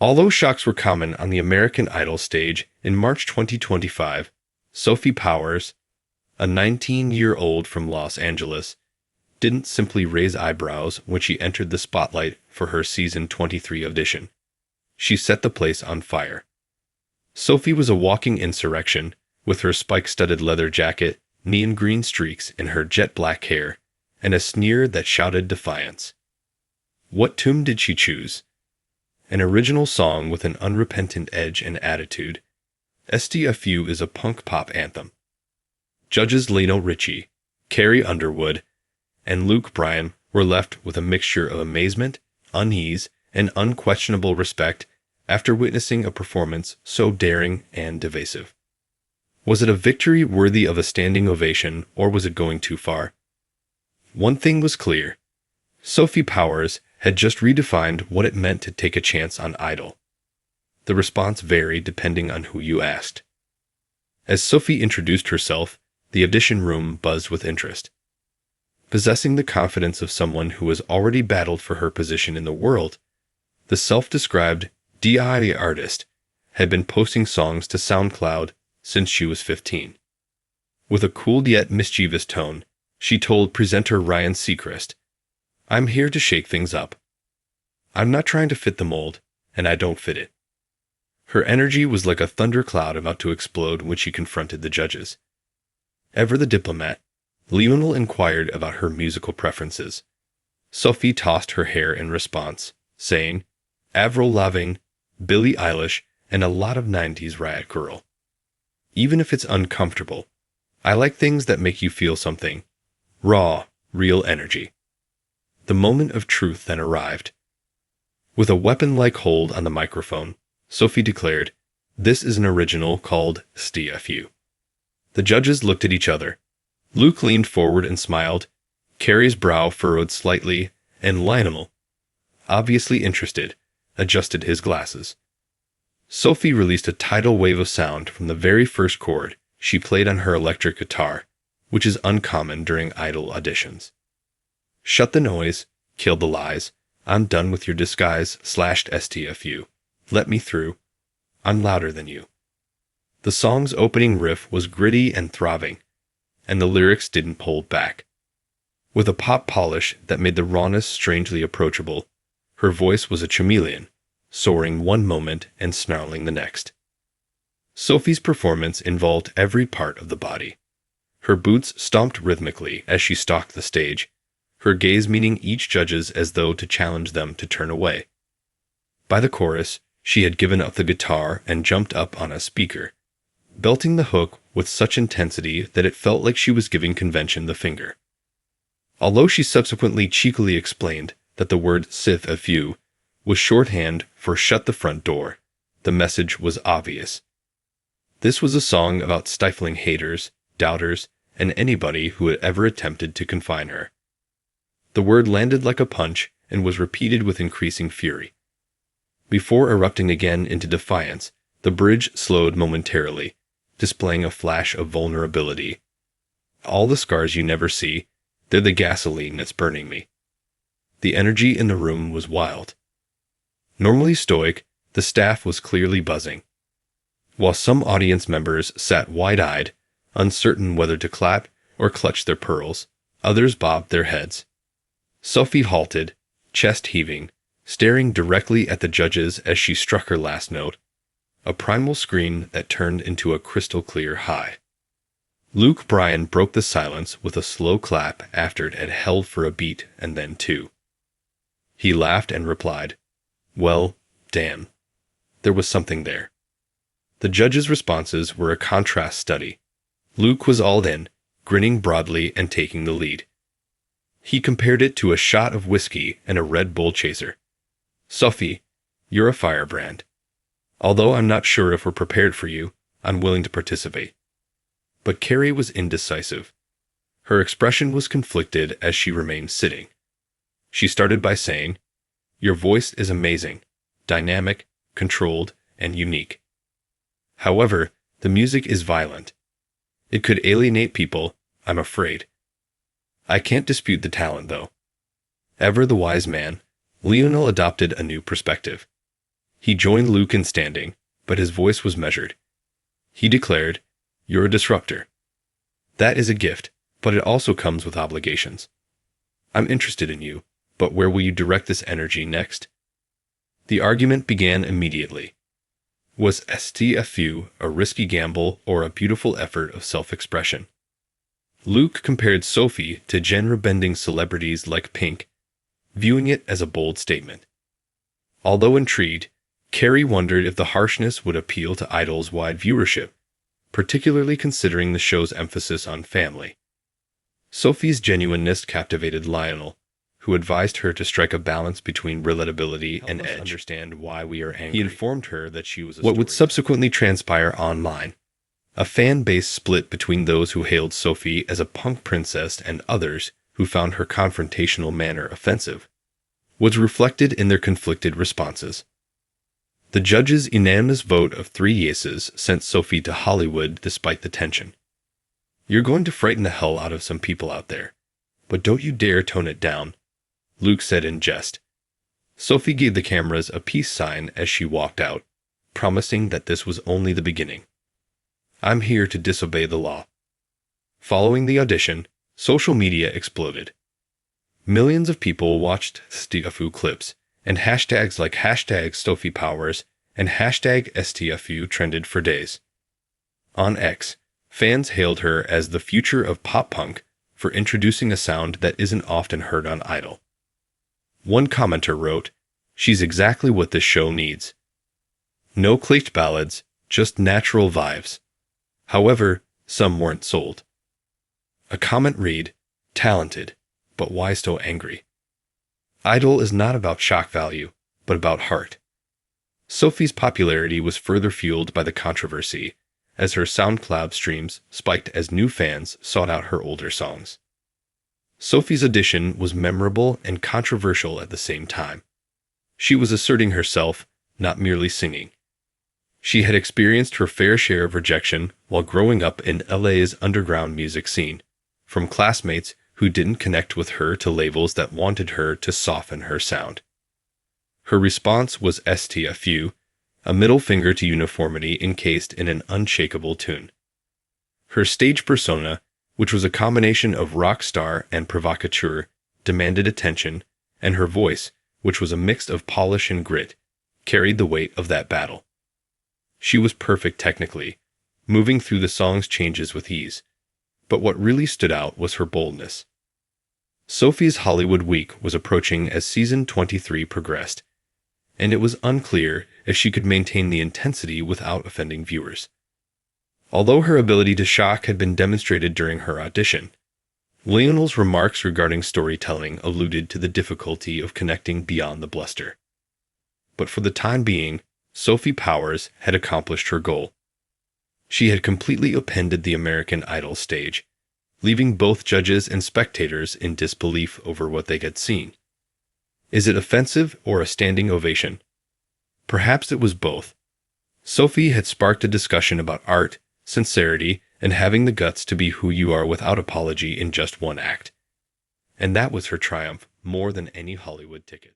Although shocks were common on the American Idol stage in March 2025, Sophie Powers, a 19-year-old from Los Angeles, didn't simply raise eyebrows when she entered the spotlight for her season 23 audition. She set the place on fire. Sophie was a walking insurrection, with her spike-studded leather jacket, neon green streaks in her jet-black hair, and a sneer that shouted defiance. What tune did she choose? An original song with an unrepentant edge and attitude. STFU is a punk pop anthem. Judges Lionel Richie, Carrie Underwood, and Luke Bryan were left with a mixture of amazement, unease, and unquestionable respect after witnessing a performance so daring and divisive. Was it a victory worthy of a standing ovation, or was it going too far? One thing was clear. Sophie Powers had just redefined what it meant to take a chance on Idol. The response varied depending on who you asked. As Sophie introduced herself, the audition room buzzed with interest. Possessing the confidence of someone who has already battled for her position in the world, the self-described DIY artist had been posting songs to SoundCloud since she was 15. With a cool yet mischievous tone, she told presenter Ryan Seacrest, "I'm here to shake things up. I'm not trying to fit the mold, and I don't fit it." Her energy was like a thundercloud about to explode when she confronted the judges. Ever the diplomat, Lionel inquired about her musical preferences. Sophie tossed her hair in response, saying, Avril Lavigne, Billie Eilish, and a lot of 90s Riot Girl. Even if it's uncomfortable, I like things that make you feel something. Raw, real energy. The moment of truth then arrived. With a weapon-like hold on the microphone, Sophie declared, "This is an original called STFU." The judges looked at each other. Luke leaned forward and smiled. Carrie's brow furrowed slightly, and Lionel, obviously interested, adjusted his glasses. Sophie released a tidal wave of sound from the very first chord she played on her electric guitar, which is uncommon during Idol auditions. "Shut the noise, kill the lies, I'm done with your disguise /STFU. Let me through. I'm louder than you." The song's opening riff was gritty and throbbing, and the lyrics didn't hold back. With a pop polish that made the rawness strangely approachable, her voice was a chameleon, soaring one moment and snarling the next. Sophie's performance involved every part of the body. Her boots stomped rhythmically as she stalked the stage, her gaze meeting each judge's as though to challenge them to turn away. By the chorus, she had given up the guitar and jumped up on a speaker, belting the hook with such intensity that it felt like she was giving convention the finger. Although she subsequently cheekily explained that the word STFU was shorthand for shut the front door, the message was obvious. This was a song about stifling haters, doubters, and anybody who had ever attempted to confine her. The word landed like a punch and was repeated with increasing fury. Before erupting again into defiance, the bridge slowed momentarily, displaying a flash of vulnerability. "All the scars you never see, they're the gasoline that's burning me." The energy in the room was wild. Normally stoic, the staff was clearly buzzing. While some audience members sat wide-eyed, uncertain whether to clap or clutch their pearls, others bobbed their heads. Sophie halted, chest heaving, staring directly at the judges as she struck her last note, a primal scream that turned into a crystal-clear high. Luke Bryan broke the silence with a slow clap after it had held for a beat and then two. He laughed and replied, "Well, damn. There was something there." The judges' responses were a contrast study. Luke was all in, grinning broadly and taking the lead. He compared it to a shot of whiskey and a Red Bull chaser. "Sophie, you're a firebrand. Although I'm not sure if we're prepared for you, I'm willing to participate." But Carrie was indecisive. Her expression was conflicted as she remained sitting. She started by saying, "Your voice is amazing, dynamic, controlled, and unique. However, the music is violent. It could alienate people, I'm afraid. I can't dispute the talent, though." Ever the wise man, Lionel adopted a new perspective. He joined Luke in standing, but his voice was measured. He declared, "You're a disruptor. That is a gift, but it also comes with obligations. I'm interested in you, but where will you direct this energy next?" The argument began immediately. Was STFU a risky gamble or a beautiful effort of self-expression? Luke compared Sophie to genre-bending celebrities like Pink, viewing it as a bold statement. Although intrigued, Carrie wondered if the harshness would appeal to Idol's wide viewership, particularly considering the show's emphasis on family. Sophie's genuineness captivated Lionel, who advised her to strike a balance between relatability and edge. Understand why we are angry. He informed her that she was what would subsequently transpire online. A fan base split between those who hailed Sophie as a punk princess and others who found her confrontational manner offensive, was reflected in their conflicted responses. The judges' unanimous vote of 3 yeses sent Sophie to Hollywood despite the tension. "You're going to frighten the hell out of some people out there, but don't you dare tone it down," Luke said in jest. Sophie gave the cameras a peace sign as she walked out, promising that this was only the beginning. "I'm here to disobey the law." Following the audition, social media exploded. Millions of people watched STFU clips, and hashtags like #SophiePowers and #STFU trended for days. On X, fans hailed her as the future of pop-punk for introducing a sound that isn't often heard on Idol. One commenter wrote, "She's exactly what this show needs. No clicked ballads, just natural vibes." However, some weren't sold. A comment read, "Talented, but why so angry?" Idol is not about shock value, but about heart. Sophie's popularity was further fueled by the controversy, as her SoundCloud streams spiked as new fans sought out her older songs. Sophie's audition was memorable and controversial at the same time. She was asserting herself, not merely singing. She had experienced her fair share of rejection while growing up in LA's underground music scene, from classmates who didn't connect with her to labels that wanted her to soften her sound. Her response was STFU, a middle finger to uniformity encased in an unshakable tune. Her stage persona, which was a combination of rock star and provocateur, demanded attention, and her voice, which was a mix of polish and grit, carried the weight of that battle. She was perfect technically, moving through the song's changes with ease, but what really stood out was her boldness. Sophie's Hollywood week was approaching as season 23 progressed, and it was unclear if she could maintain the intensity without offending viewers. Although her ability to shock had been demonstrated during her audition, Lionel's remarks regarding storytelling alluded to the difficulty of connecting beyond the bluster. But for the time being, Sophie Powers had accomplished her goal. She had completely upended the American Idol stage, leaving both judges and spectators in disbelief over what they had seen. Is it offensive or a standing ovation? Perhaps it was both. Sophie had sparked a discussion about art, sincerity, and having the guts to be who you are without apology in just one act. And that was her triumph more than any Hollywood ticket.